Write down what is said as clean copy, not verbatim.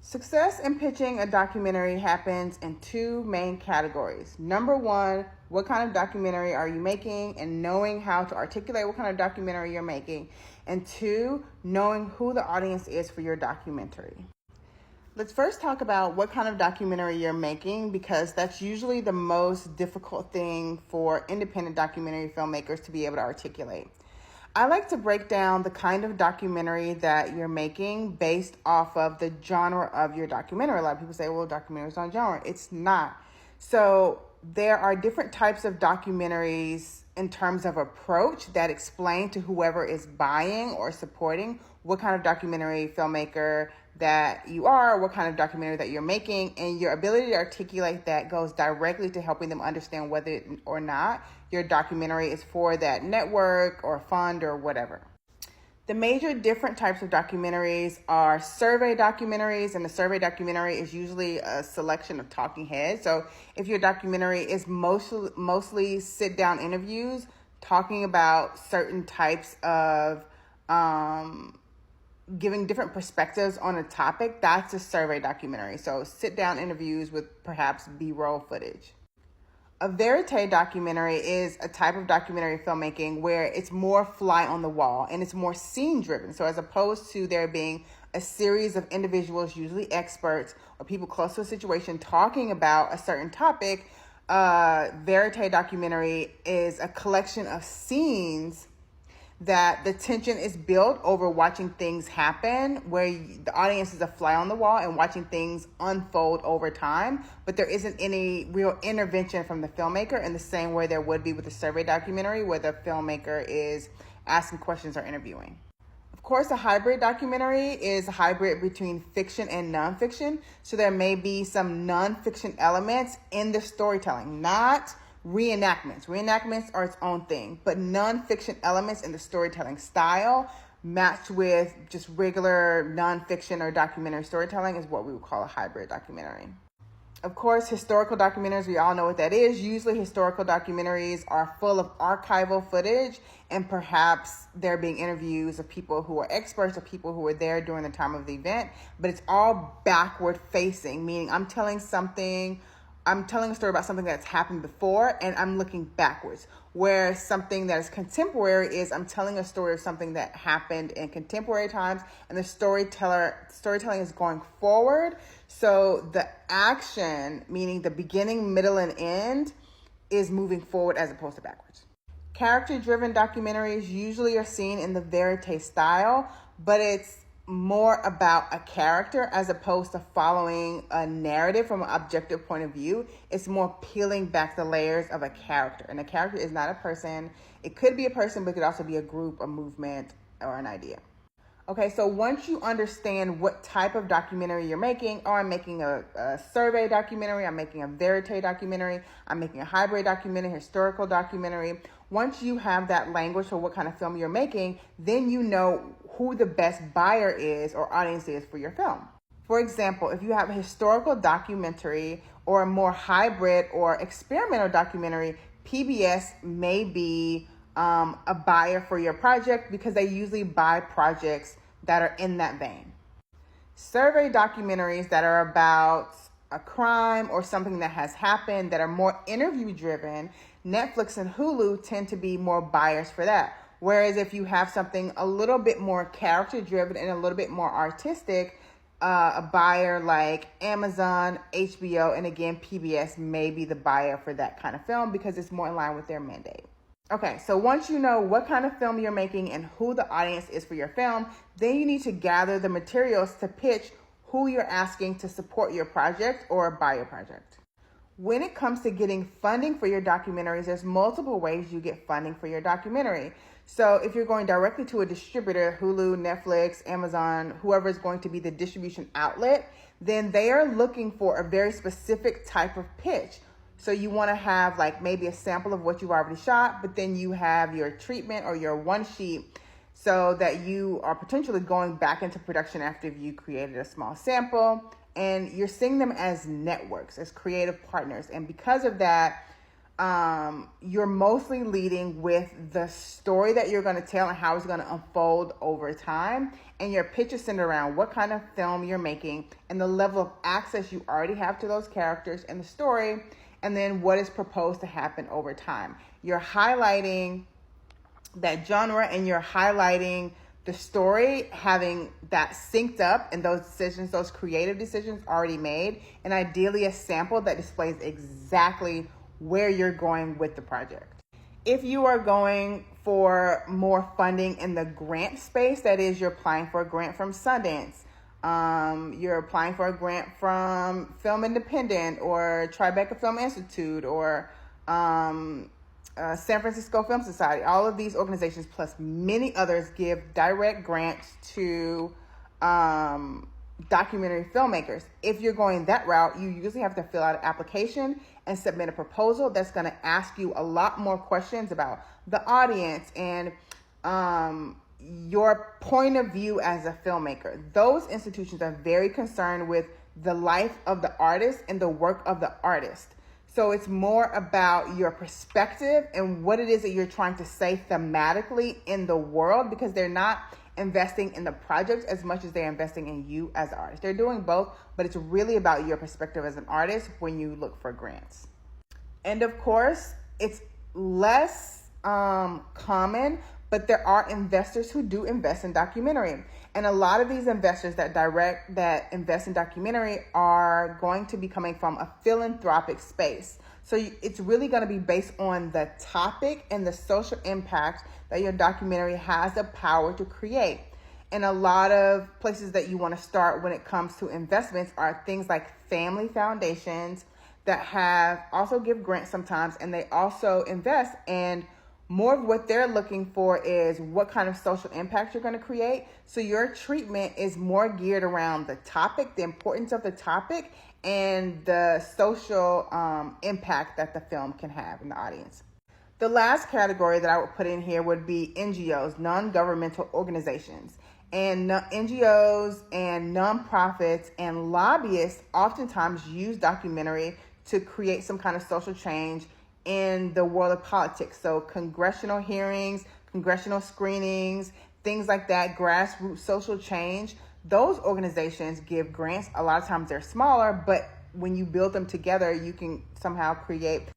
Success in pitching a documentary happens in two main categories. Number one, what kind of documentary are you making and knowing how to articulate what kind of documentary you're making. And two, knowing who the audience is for your documentary. Let's first talk about what kind of documentary you're making, because that's usually the most difficult thing for independent documentary filmmakers to be able to articulate. I like to break down the kind of documentary that you're making based off of the genre of your documentary. A lot of people say, well, documentaries aren't genre. It's not. So there are different types of documentaries in terms of approach that explain to whoever is buying or supporting what kind of documentary filmmaker that you are, what kind of documentary that you're making, and your ability to articulate that goes directly to helping them understand whether or not your documentary is for that network or fund or whatever. The major different types of documentaries are survey documentaries, and the survey documentary is usually a selection of talking heads. So if your documentary is mostly sit-down interviews talking about certain types of giving different perspectives on a topic, that's a survey documentary. So sit-down interviews with perhaps B-roll footage. A verite documentary is a type of documentary filmmaking where it's more fly on the wall and it's more scene driven. So as opposed to there being a series of individuals, usually experts or people close to a situation, talking about a certain topic, verite documentary is a collection of scenes that the tension is built over watching things happen, where the audience is a fly on the wall and watching things unfold over time, but there isn't any real intervention from the filmmaker in the same way there would be with a survey documentary where the filmmaker is asking questions or interviewing. Of course, a hybrid documentary is a hybrid between fiction and nonfiction, so there may be some nonfiction elements in the storytelling, not reenactments. Reenactments are its own thing, but nonfiction elements in the storytelling style matched with just regular nonfiction or documentary storytelling is what we would call a hybrid documentary. Of course, historical documentaries, we all know what that is. Usually historical documentaries are full of archival footage, and perhaps there being interviews of people who are experts or people who were there during the time of the event, but it's all backward facing, meaning I'm telling a story about something that's happened before and I'm looking backwards. Whereas something that is contemporary is I'm telling a story of something that happened in contemporary times, and the storytelling is going forward. So the action, meaning the beginning, middle, and end, is moving forward as opposed to backwards. Character-driven documentaries usually are seen in the verite style, but it's more about a character as opposed to following a narrative from an objective point of view. It's more peeling back the layers of a character. And a character is not a person. It could be a person, but it could also be a group, a movement, or an idea. Okay, so once you understand what type of documentary you're making, oh, I'm making a survey documentary, I'm making a verite documentary, I'm making a hybrid documentary, historical documentary. Once you have that language for what kind of film you're making, then you know who the best buyer is or audience is for your film. For example, if you have a historical documentary or a more hybrid or experimental documentary, PBS may be a buyer for your project because they usually buy projects that are in that vein. Survey documentaries that are about a crime or something that has happened that are more interview driven, Netflix and Hulu tend to be more buyers for that. Whereas if you have something a little bit more character driven and a little bit more artistic, a buyer like Amazon, HBO, and again, PBS may be the buyer for that kind of film because it's more in line with their mandate. Okay, so once you know what kind of film you're making and who the audience is for your film, then you need to gather the materials to pitch who you're asking to support your project or buy your project. When it comes to getting funding for your documentaries, there's multiple ways you get funding for your documentary. So if you're going directly to a distributor, Hulu, Netflix, Amazon, whoever is going to be the distribution outlet, then they are looking for a very specific type of pitch. So you want to have like maybe a sample of what you've already shot, but then you have your treatment or your one sheet so that you are potentially going back into production after you created a small sample, and you're seeing them as networks, as creative partners. And because of that, you're mostly leading with the story that you're going to tell and how it's going to unfold over time. And your pitch is centered around what kind of film you're making and the level of access you already have to those characters and the story, and then what is proposed to happen over time. You're highlighting that genre and you're highlighting the story, having that synced up and those decisions, those creative decisions already made, and ideally a sample that displays exactly where you're going with the project. If you are going for more funding in the grant space, that is, you're applying for a grant from Sundance, you're applying for a grant from Film Independent or Tribeca Film Institute or San Francisco Film Society. All of these organizations, plus many others, give direct grants to documentary filmmakers. If you're going that route, you usually have to fill out an application and submit a proposal that's going to ask you a lot more questions about the audience and your point of view as a filmmaker. Those institutions are very concerned with the life of the artist and the work of the artist. So it's more about your perspective and what it is that you're trying to say thematically in the world, because they're not investing in the project as much as they're investing in you as an artist. They're doing both, but it's really about your perspective as an artist when you look for grants. And of course, it's less common, but there are investors who do invest in documentary. And a lot of these investors that invest in documentary are going to be coming from a philanthropic space. So it's really going to be based on the topic and the social impact that your documentary has the power to create. And a lot of places that you want to start when it comes to investments are things like family foundations that have also give grants sometimes, and they also invest. And more of what they're looking for is what kind of social impact you're going to create. So your treatment is more geared around the topic, the importance of the topic, and the social impact that the film can have in the audience. The last category that I would put in here would be NGOs, non-governmental organizations. And NGOs and nonprofits and lobbyists oftentimes use documentary to create some kind of social change in the world of politics. So congressional hearings, congressional screenings, things like that, grassroots social change. Those organizations give grants. A lot of times they're smaller, but when you build them together, you can somehow create